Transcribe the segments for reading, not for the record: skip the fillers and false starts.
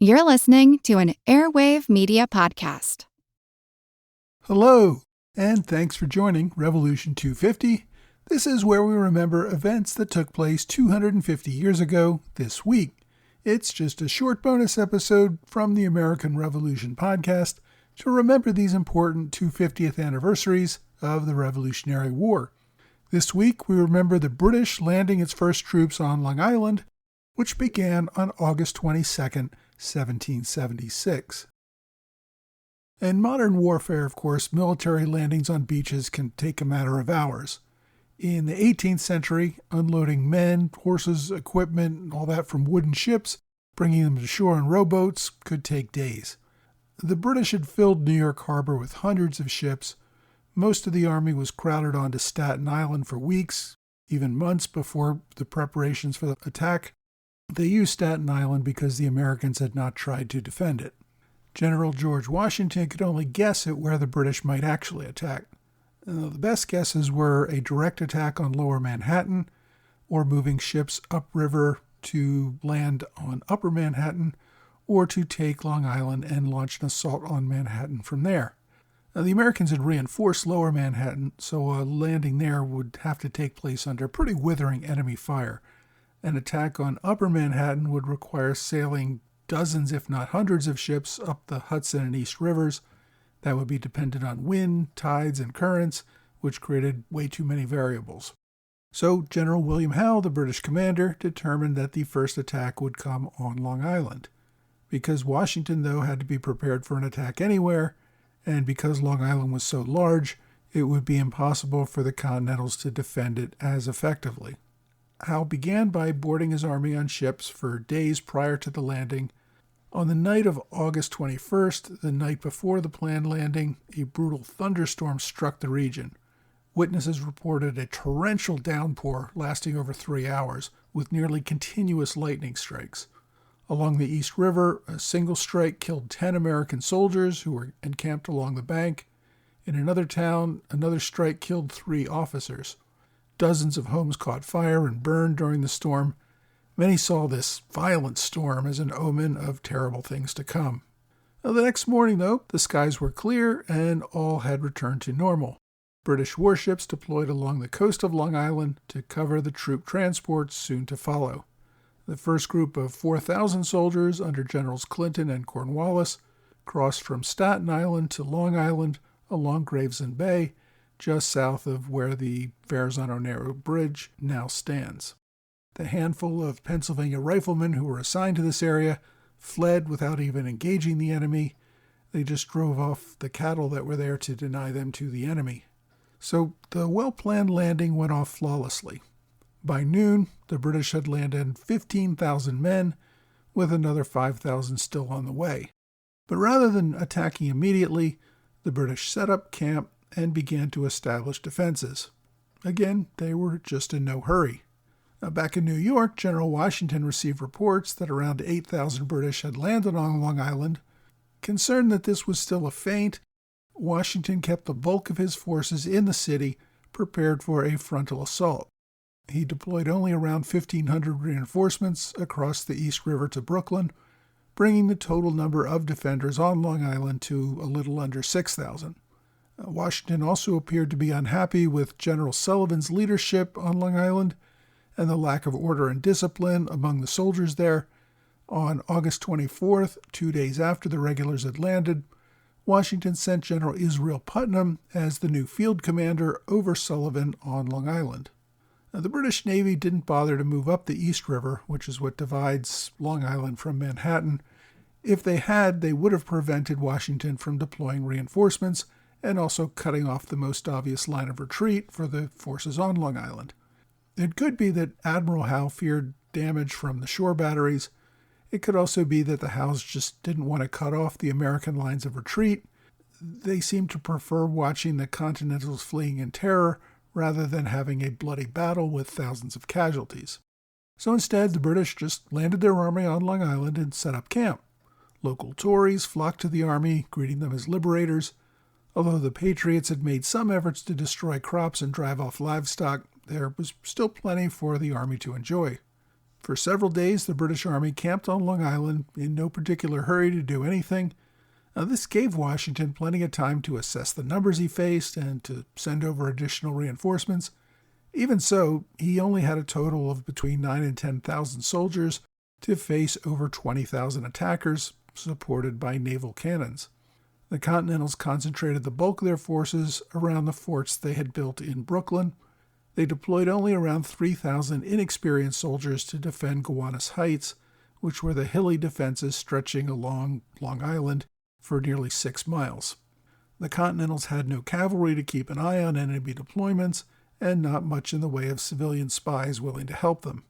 You're listening to an Airwave Media Podcast. Hello, and thanks for joining Revolution 250. This is where we remember events that took place 250 years ago this week. It's just a short bonus episode from the American Revolution podcast to remember these important 250th anniversaries of the Revolutionary War. This week, we remember the British landing its first troops on Long Island, which began on August 22nd, 1776. In modern warfare, of course, military landings on beaches can take a matter of hours. In the 18th century, unloading men, horses, equipment, and all that from wooden ships, bringing them to shore in rowboats, could take days. The British had filled New York Harbor with hundreds of ships. Most of the army was crowded onto Staten Island for weeks, even months before the preparations for the attack. They used Staten Island because the Americans had not tried to defend it. General George Washington could only guess at where the British might actually attack. The best guesses were a direct attack on Lower Manhattan, or moving ships upriver to land on Upper Manhattan, or to take Long Island and launch an assault on Manhattan from there. The Americans had reinforced Lower Manhattan, so a landing there would have to take place under pretty withering enemy fire. An attack on Upper Manhattan would require sailing dozens, if not hundreds, of ships up the Hudson and East Rivers. That would be dependent on wind, tides, and currents, which created way too many variables. So General William Howe, the British commander, determined that the first attack would come on Long Island. Because Washington, though, had to be prepared for an attack anywhere, and because Long Island was so large, it would be impossible for the Continentals to defend it as effectively. Howe began by boarding his army on ships for days prior to the landing. On the night of August 21st, the night before the planned landing, a brutal thunderstorm struck the region. Witnesses reported a torrential downpour lasting over 3 hours, with nearly continuous lightning strikes. Along the East River, a single strike killed 10 American soldiers who were encamped along the bank. In another town, another strike killed 3 officers. Dozens of homes caught fire and burned during the storm. Many saw this violent storm as an omen of terrible things to come. The next morning, though, the skies were clear and all had returned to normal. British warships deployed along the coast of Long Island to cover the troop transports soon to follow. The first group of 4,000 soldiers under Generals Clinton and Cornwallis crossed from Staten Island to Long Island along Gravesend Bay, just south of where the Verrazano Narrow Bridge now stands. The handful of Pennsylvania riflemen who were assigned to this area fled without even engaging the enemy. They just drove off the cattle that were there to deny them to the enemy. So the well-planned landing went off flawlessly. By noon, the British had landed 15,000 men, with another 5,000 still on the way. But rather than attacking immediately, the British set up camp and began to establish defenses. Again, they were just in no hurry. Back in New York, General Washington received reports that around 8,000 British had landed on Long Island. Concerned that this was still a feint, Washington kept the bulk of his forces in the city, prepared for a frontal assault. He deployed only around 1,500 reinforcements across the East River to Brooklyn, bringing the total number of defenders on Long Island to a little under 6,000. Washington also appeared to be unhappy with General Sullivan's leadership on Long Island and the lack of order and discipline among the soldiers there. On August 24th, 2 days after the regulars had landed, Washington sent General Israel Putnam as the new field commander over Sullivan on Long Island. The British Navy didn't bother to move up the East River, which is what divides Long Island from Manhattan. If they had, they would have prevented Washington from deploying reinforcements and also cutting off the most obvious line of retreat for the forces on Long Island. It could be that Admiral Howe feared damage from the shore batteries. It could also be that the Howes just didn't want to cut off the American lines of retreat. They seemed to prefer watching the Continentals fleeing in terror rather than having a bloody battle with thousands of casualties. So instead, the British just landed their army on Long Island and set up camp. Local Tories flocked to the army, greeting them as liberators. Although the Patriots had made some efforts to destroy crops and drive off livestock, there was still plenty for the army to enjoy. For several days, the British Army camped on Long Island in no particular hurry to do anything. Now, this gave Washington plenty of time to assess the numbers he faced and to send over additional reinforcements. Even so, he only had a total of between 9,000 and 10,000 soldiers to face over 20,000 attackers, supported by naval cannons. The Continentals concentrated the bulk of their forces around the forts they had built in Brooklyn. They deployed only around 3,000 inexperienced soldiers to defend Gowanus Heights, which were the hilly defenses stretching along Long Island for nearly 6 miles. The Continentals had no cavalry to keep an eye on enemy deployments, and not much in the way of civilian spies willing to help them.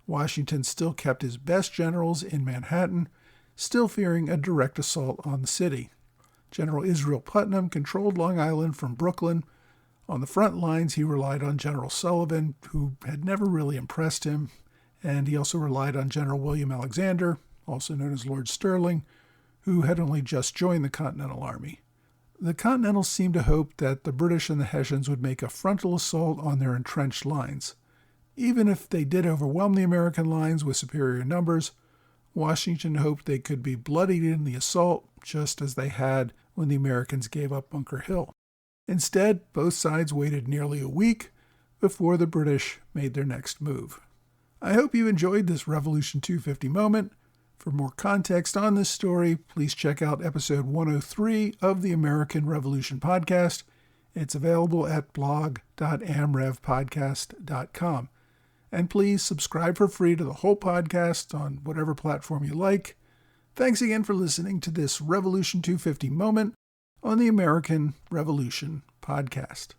Washington still kept his best generals in Manhattan, still fearing a direct assault on the city. General Israel Putnam controlled Long Island from Brooklyn. On the front lines, he relied on General Sullivan, who had never really impressed him, and he also relied on General William Alexander, also known as Lord Stirling, who had only just joined the Continental Army. The Continentals seemed to hope that the British and the Hessians would make a frontal assault on their entrenched lines. Even if they did overwhelm the American lines with superior numbers, Washington hoped they could be bloodied in the assault, just as they had when the Americans gave up Bunker Hill. Instead, both sides waited nearly a week before the British made their next move. I hope you enjoyed this Revolution 250 moment. For more context on this story, please check out episode 103 of the American Revolution podcast. It's available at blog.amrevpodcast.com. And please subscribe for free to the whole podcast on whatever platform you like. Thanks again for listening to this Revolution 250 moment on the American Revolution podcast.